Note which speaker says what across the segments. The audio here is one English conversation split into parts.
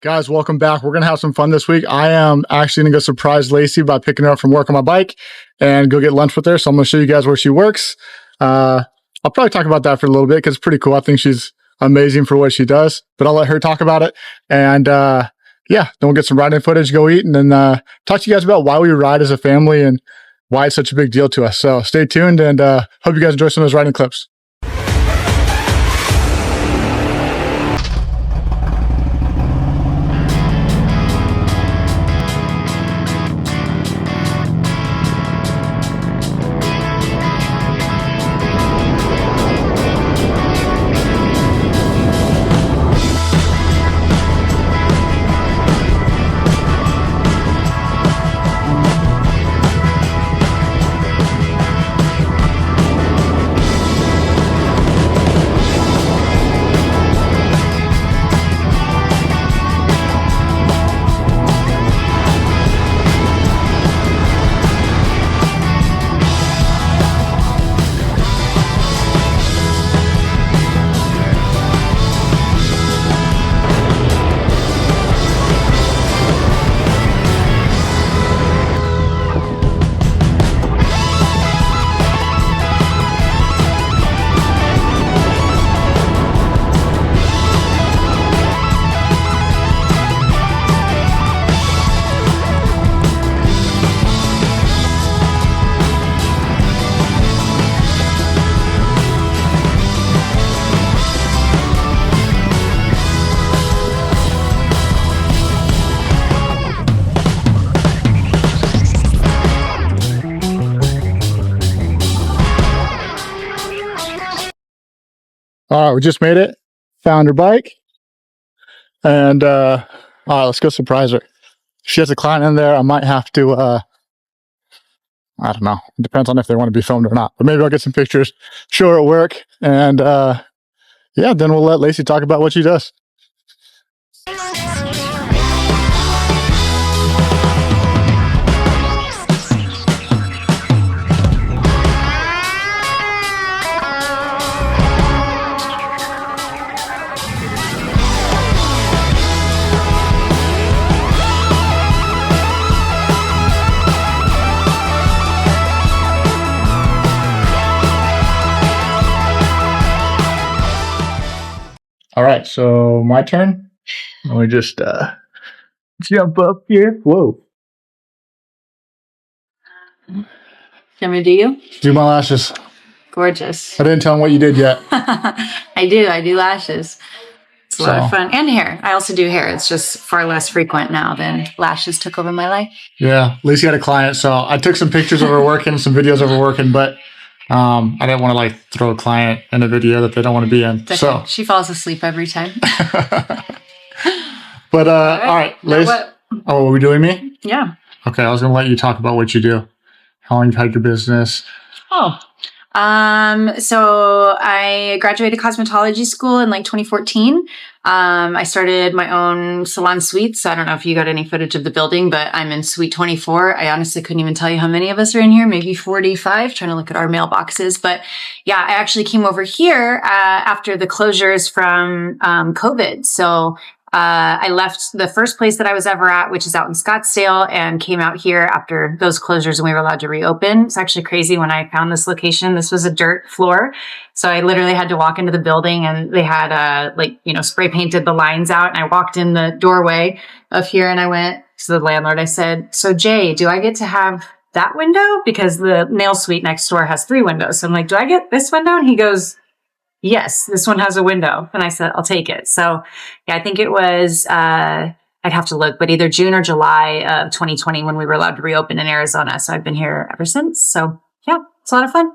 Speaker 1: Guys, welcome back. We're going to have some fun this week. I am actually going to go surprise Lacey by picking her up from work on my bike and go get lunch with her. So I'm going to show you guys where she works. I'll probably talk about that for a little bit because it's pretty cool. I think she's amazing for what she does, but I'll let her talk about it. And yeah, then we'll get some riding footage, go eat, and then talk to you guys about why we ride as a family and why it's such a big deal to us. So stay tuned and hope you guys enjoy some of those riding clips. All right, we just made it. Found her bike. And all right, let's go surprise her. If she has a client in there, I might have to, I don't know. It depends on if they want to be filmed or not. But maybe I'll get some pictures, show her at work. And yeah, then we'll let Lacey talk about what she does. All right, so my turn. Let me just jump up here. Whoa.
Speaker 2: Can we do you?
Speaker 1: Do my lashes.
Speaker 2: Gorgeous.
Speaker 1: I didn't tell him what you did yet.
Speaker 2: I do lashes. It's a lot of fun. And hair. I also do hair. It's just far less frequent now than lashes took over my life.
Speaker 1: Yeah, Lacey had a client, so I took some pictures of her working, some videos of her working, but I didn't want to like throw a client in a video that they don't want to be in. So
Speaker 2: she falls asleep every time.
Speaker 1: But all right, Lace. Oh, are we doing me?
Speaker 2: Yeah.
Speaker 1: Okay, I was gonna let you talk about what you do. How long you've had your business?
Speaker 2: Oh. So I graduated cosmetology school in like 2014. I started my own salon suite. So I don't know if you got any footage of the building, but I'm in suite 24. I honestly couldn't even tell you how many of us are in here, maybe 45, trying to look at our mailboxes. But yeah, I actually came over here, after the closures from, COVID. So I left the first place that I was ever at, which is out in Scottsdale, and came out here after those closures and we were allowed to reopen. It's actually crazy when I found this location. This was a dirt floor. So I literally had to walk into the building and they had, spray painted the lines out. And I walked in the doorway of here and I went to the landlord. I said, "So Jay, do I get to have that window? Because the nail suite next door has 3 windows." So I'm like, "Do I get this window?" And he goes, "Yes, this one has a window." And I said, "I'll take it." So yeah, I think it was, I'd have to look, but either June or July of 2020 when we were allowed to reopen in Arizona. So I've been here ever since. So yeah, it's a lot of fun.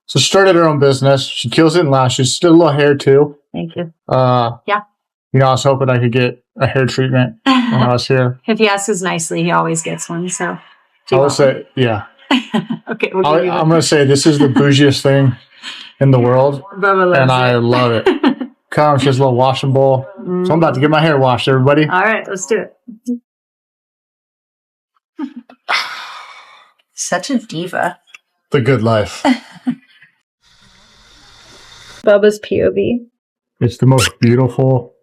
Speaker 1: So she started her own business. She kills it in lashes. She did a little hair too.
Speaker 2: Thank you.
Speaker 1: Yeah. You know, I was hoping I could get a hair treatment when I was here.
Speaker 2: If he asks us nicely, he always gets one. So
Speaker 1: I will say, yeah.
Speaker 2: Okay.
Speaker 1: I'm going to say this is the bougiest thing in the world.
Speaker 2: Bubba loves
Speaker 1: and I love it. Come, she has a little washing bowl. So I'm about to get my hair washed, everybody.
Speaker 2: All right, let's do it. Such a diva.
Speaker 1: The good life.
Speaker 2: Bubba's POV.
Speaker 1: It's the most beautiful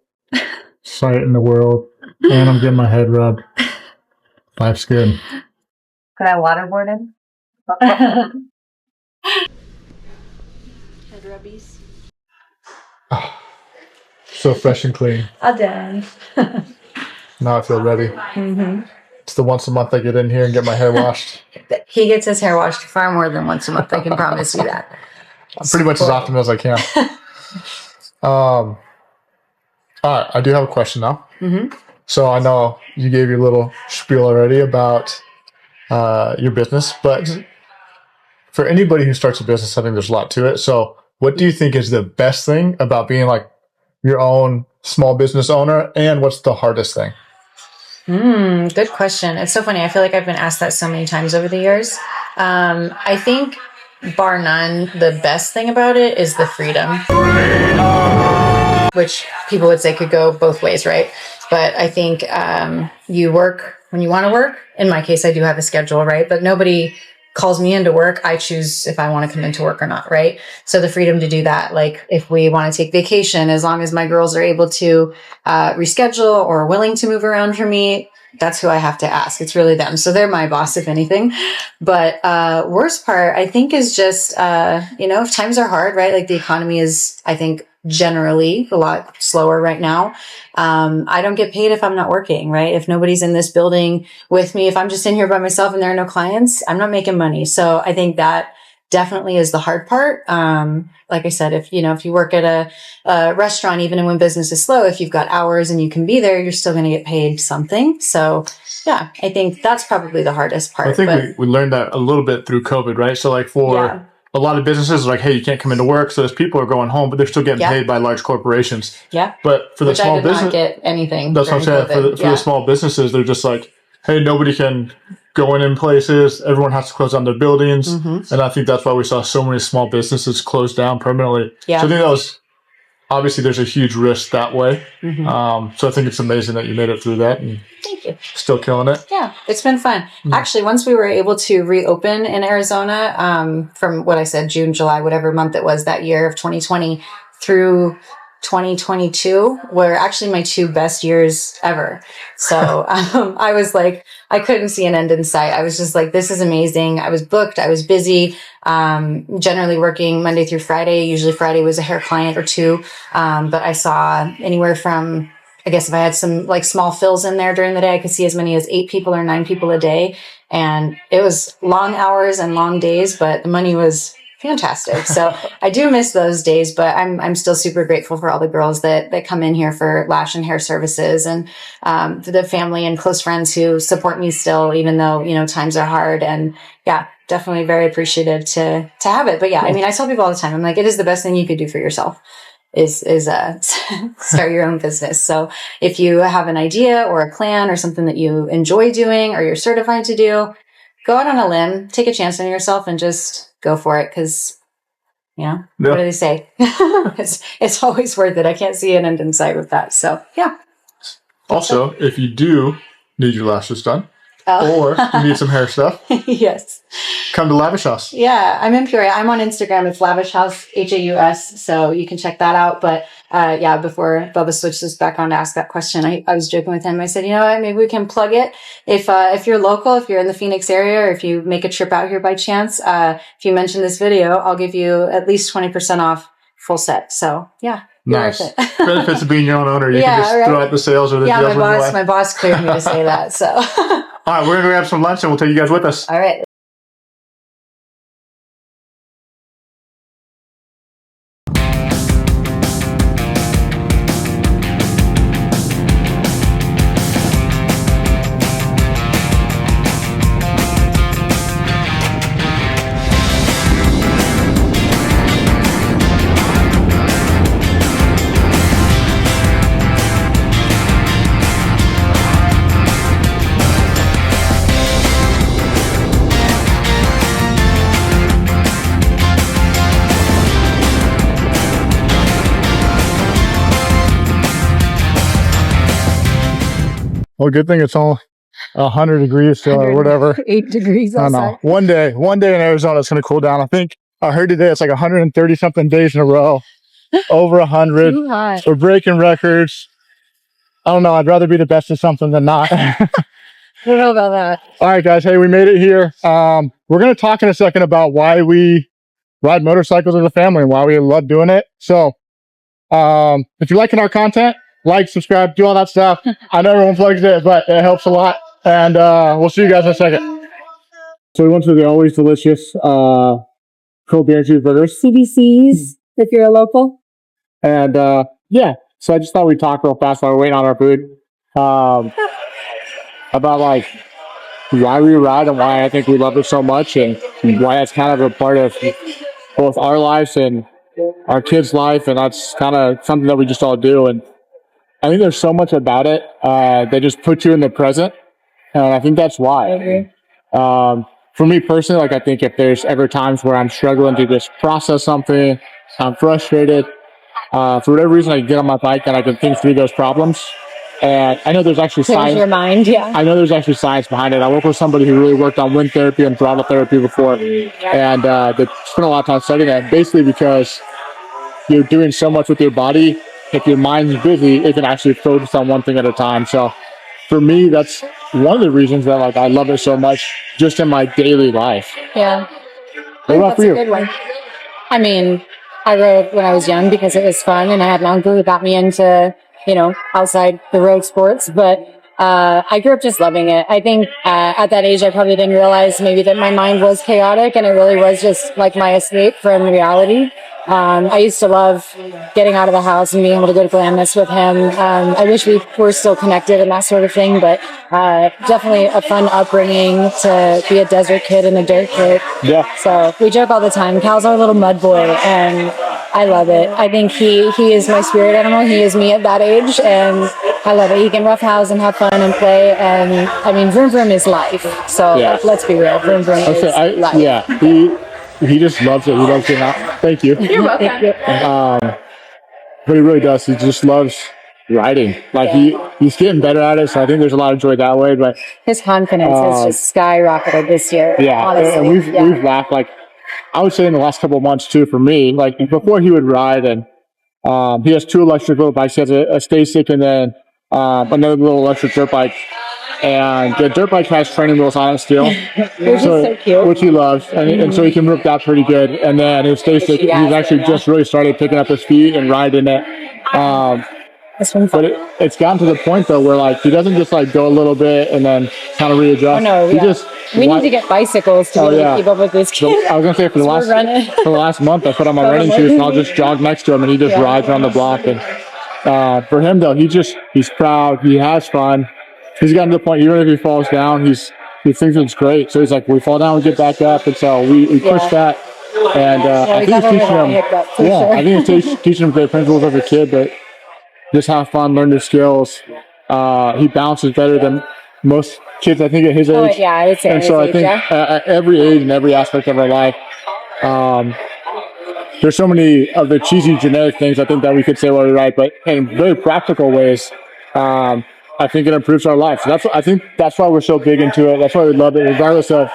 Speaker 1: sight in the world, and I'm getting my head rubbed. Life's good.
Speaker 2: Could I waterboard him? Head rubbies.
Speaker 1: So fresh and clean.
Speaker 2: All done.
Speaker 1: Now I feel ready.
Speaker 2: Mm-hmm.
Speaker 1: It's the once a month I get in here and get my hair washed.
Speaker 2: He gets his hair washed far more than once a month. I can promise you that.
Speaker 1: Pretty much as often as I can. All right, I do have a question now.
Speaker 2: Mm-hmm.
Speaker 1: So I know you gave your little spiel already about your business, but for anybody who starts a business, I think there's a lot to it. So what do you think is the best thing about being like your own small business owner, and what's the hardest thing?
Speaker 2: Good question. It's so funny. I feel like I've been asked that so many times over the years. I think, bar none, the best thing about it is the freedom, which people would say could go both ways, right? But I think you work when you want to work. In my case, I do have a schedule, right? But nobody calls me into work. I choose if I want to come into work or not, right? So the freedom to do that, like if we want to take vacation, as long as my girls are able to reschedule or willing to move around for me, that's who I have to ask. It's really them. So they're my boss, if anything. But worst part, I think, is just, if times are hard, right? Like the economy is, I think, generally a lot slower right now. I don't get paid if I'm not working, right? If nobody's in this building with me, if I'm just in here by myself and there are no clients, I'm not making money. So I think that definitely is the hard part. Like I said, if you work at a restaurant, even when business is slow, if you've got hours and you can be there, you're still going to get paid something. So yeah, I think that's probably the hardest part.
Speaker 1: I think we learned that a little bit through COVID, right? So like for a lot of businesses, like, hey, you can't come into work. So those people are going home, but they're still getting paid by large corporations. Yeah. But for the small business, not get anything. That's what I'm saying. For the small businesses, they're just like, hey, nobody can go in places. Everyone has to close down their buildings. Mm-hmm. And I think that's why we saw so many small businesses close down permanently. Yeah. So I think that was, obviously there's a huge risk that way. Mm-hmm. So I think it's amazing that you made it through that. And thank you. Still killing it. Yeah, it's been fun. Mm-hmm. Actually, once we were able to reopen in Arizona, from what I said, June, July, whatever month it was that year of 2020 through 2022 were actually my two best years ever. So I was like, I couldn't see an end in sight. I was just like, this is amazing. I was booked. I was busy, generally working Monday through Friday. Usually Friday was a hair client or two. But I saw anywhere from, I guess if I had some like small fills in there during the day, I could see as many as 8 people or 9 people a day. And it was long hours and long days, but the money was fantastic. So I do miss those days, but I'm still super grateful for all the girls that come in here for lash and hair services, and for the family and close friends who support me still, even though, times are hard. And yeah, definitely very appreciative to have it. But yeah, I mean, I tell people all the time, I'm like, it is the best thing you could do for yourself is start your own business. So if you have an idea or a plan or something that you enjoy doing or you're certified to do, go out on a limb, take a chance on yourself and just go for it. Cause what do they say? it's always worth it. I can't see an end in sight with that. So yeah. Also, if you do need your lashes done or you need some hair stuff, yes, come to Lavish House. Yeah, I'm in Peoria. I'm on Instagram. It's Lavish House, HAUS. So you can check that out. But before Bubba switches back on to ask that question, I was joking with him. I said, you know what, maybe we can plug it. If you're local, if you're in the Phoenix area, or if you make a trip out here by chance, if you mention this video, I'll give you at least 20% off full set. So yeah. Nice. Benefits of being your own owner. You can just throw out the sales or the deals. My boss cleared me to say that. So all right, we're gonna grab some lunch and we'll take you guys with us. All right. Well, good thing it's all 100 degrees or whatever. 8 degrees outside. I know. One day in Arizona, it's going to cool down. I think I heard today it's like 130 something days in a row. Over 100. Too hot. We're breaking records. I don't know. I'd rather be the best at something than not.
Speaker 3: I don't know about that.
Speaker 1: All right, guys. Hey, we made it here. We're going to talk in a second about why we ride motorcycles as a family and why we love doing it. So, if you're liking our content, like, subscribe, do all that stuff. I know everyone plugs it, but it helps a lot. And we'll see you guys in a second. So we went to the always delicious cold beer and cheeseburgers.
Speaker 3: CBCs, if you're a local.
Speaker 1: And yeah, so I just thought we'd talk real fast while we're waiting on our food. About like why we ride and why I think we love it so much and why it's kind of a part of both our lives and our kids' life, and that's kind of something that we just all do. And I think there's so much about it that just puts you in the present, and I think that's why.
Speaker 3: I agree.
Speaker 1: For me personally, like I think if there's ever times where I'm struggling to just process something, I'm frustrated, for whatever reason, I can get on my bike and I can think through those problems. And I know there's actually
Speaker 3: Clears
Speaker 1: science.
Speaker 3: your mind, yeah.
Speaker 1: I know there's actually science behind it. I work with somebody who really worked on wind therapy and throttle therapy before, and they spent a lot of time studying that. Basically, because you're doing so much with your body, if your mind's busy, it can actually focus on one thing at a time. So, for me, that's one of the reasons that like I love it so much, just in my daily life.
Speaker 3: Yeah.
Speaker 1: What about
Speaker 3: That's
Speaker 1: for you?
Speaker 3: a good one. I mean, I rode when I was young because it was fun, and I had an uncle who got me into, outside the road sports, but I grew up just loving it. I think at that age, I probably didn't realize maybe that my mind was chaotic, and it really was just like my escape from reality. I used to love getting out of the house and being able to go to Glamis with him. I wish we were still connected and that sort of thing, but definitely a fun upbringing to be a desert kid and a dirt kid.
Speaker 1: Yeah.
Speaker 3: So we joke all the time. Cal's our little mud boy, and I love it. I think he is my spirit animal. He is me at that age, and I love it. He can roughhouse and have fun and play, and I mean, vroom vroom is life. So
Speaker 1: Yeah.
Speaker 3: let's be real, vroom vroom is life.
Speaker 1: Yeah, he just loves it. He loves getting out. Thank you.
Speaker 3: You're welcome.
Speaker 1: But he really does. He just loves riding. Like he's getting better at it. So I think there's a lot of joy that way. But
Speaker 3: His confidence has just skyrocketed this year.
Speaker 1: yeah,
Speaker 3: honestly.
Speaker 1: and we've laughed. Like I would say in the last couple of months too. For me, like before he would ride, and he has two electric little bikes. He has a Stasic and then another little electric dirt bike. And the dirt bike has training wheels on it still,
Speaker 3: Which is so cute.
Speaker 1: which he loves, and so he can rip that pretty good. And then his Stasic, he's actually just really started picking up his feet and riding it.
Speaker 3: It's been fun.
Speaker 1: But it's gotten to the point though where like he doesn't just like go a little bit and then kind of readjust.
Speaker 3: Oh, no,
Speaker 1: he
Speaker 3: yeah. We need to get bicycles to really keep up with this
Speaker 1: So,
Speaker 3: kid.
Speaker 1: I was gonna say for the last month I put on my running shoes and I'll just jog next to him and he just rides around the block. And for him though, he's proud. He has fun. He's gotten to the point even if he falls down, he thinks it's great. So he's like, we fall down, we get back up, and so we push that. And I think it's teaching him. I think it's teaching him great principles as a kid, but just have fun, learn new skills. He bounces better than most kids, I think, at his age.
Speaker 3: Oh, yeah, I would say.
Speaker 1: And so I think at every age and every aspect of our life, there's so many of the cheesy generic things I think that we could say while we ride, but in very practical ways, I think it improves our life. So I think that's why we're so big into it. That's why we love it, regardless of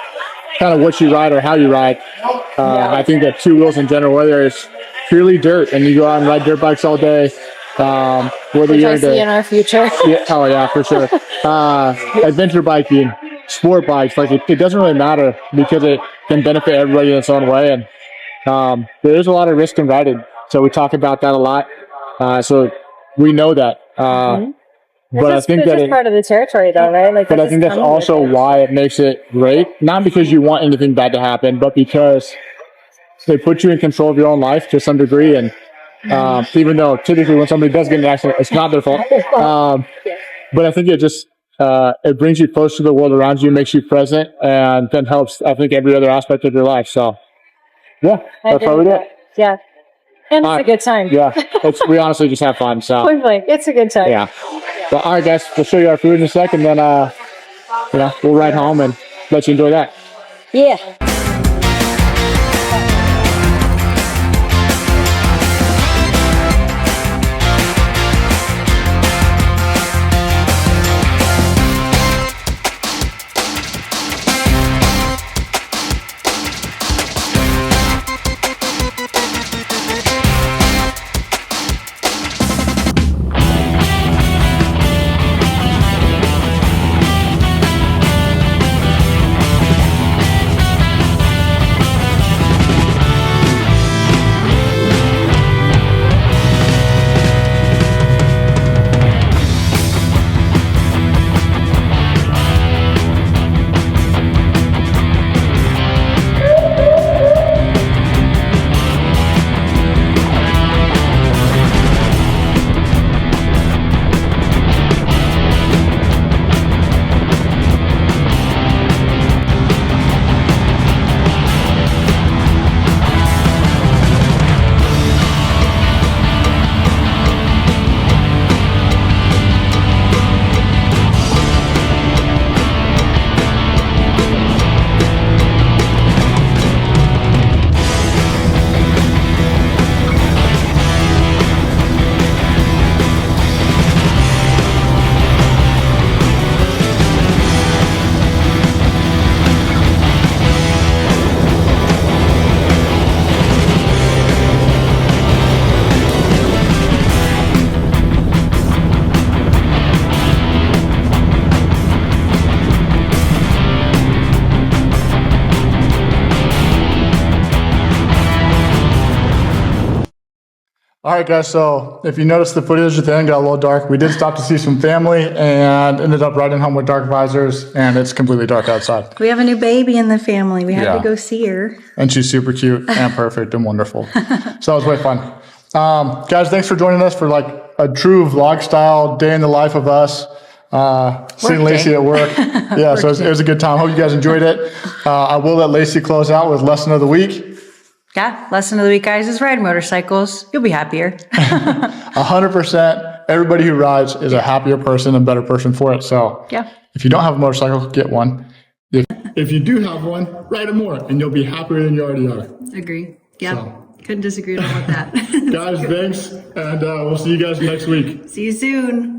Speaker 1: kind of what you ride or how you ride. I think that two wheels in general, whether it's purely dirt and you go out and ride dirt bikes all day, whether
Speaker 3: Which
Speaker 1: you're
Speaker 3: I see in our future.
Speaker 1: oh yeah, for sure. Adventure biking, sport bikes, like it doesn't really matter because it can benefit everybody in its own way. And there is a lot of risk in riding, so we talk about that a lot. So we know that. But I think
Speaker 3: that's part of the territory, though, right? Like,
Speaker 1: but I think that's also why it makes it great. Not because you want anything bad to happen, but because they put you in control of your own life to some degree. And even though typically when somebody does get in an accident, it's not their fault. But I think it just it brings you close to the world around you, makes you present, and then helps, I think, every other aspect of your life. So, yeah, that's why we do it.
Speaker 3: Yeah. And it's a good time.
Speaker 1: Yeah, we honestly just have fun. So
Speaker 3: it's a good time.
Speaker 1: Yeah. Well, all right, guys, we'll show you our food in a second, then we'll ride home and let you enjoy that.
Speaker 3: Yeah.
Speaker 1: All right, guys. So if you noticed the footage at the end got a little dark, we did stop to see some family and ended up riding home with dark visors, and it's completely dark outside.
Speaker 4: We have a new baby in the family. We had
Speaker 1: Yeah.
Speaker 4: to go see her.
Speaker 1: And she's super cute and perfect and wonderful. So that was way fun. Guys, thanks for joining us for like a true vlog style day in the life of us. Seeing Lacey at work. Yeah, so it was a good time. Hope you guys enjoyed it. I will let Lacey close out with lesson of the week.
Speaker 4: Yeah, lesson of the week, guys, is ride motorcycles. You'll be happier.
Speaker 1: 100%. Everybody who rides is a happier person and better person for it. So
Speaker 4: Yeah.
Speaker 1: if you don't have a motorcycle, get one. If you do have one, ride it more and you'll be happier than you already are.
Speaker 4: Agree. Yeah.
Speaker 1: So.
Speaker 4: Couldn't disagree with that.
Speaker 1: Guys, thanks. And we'll see you guys next week.
Speaker 4: See you soon.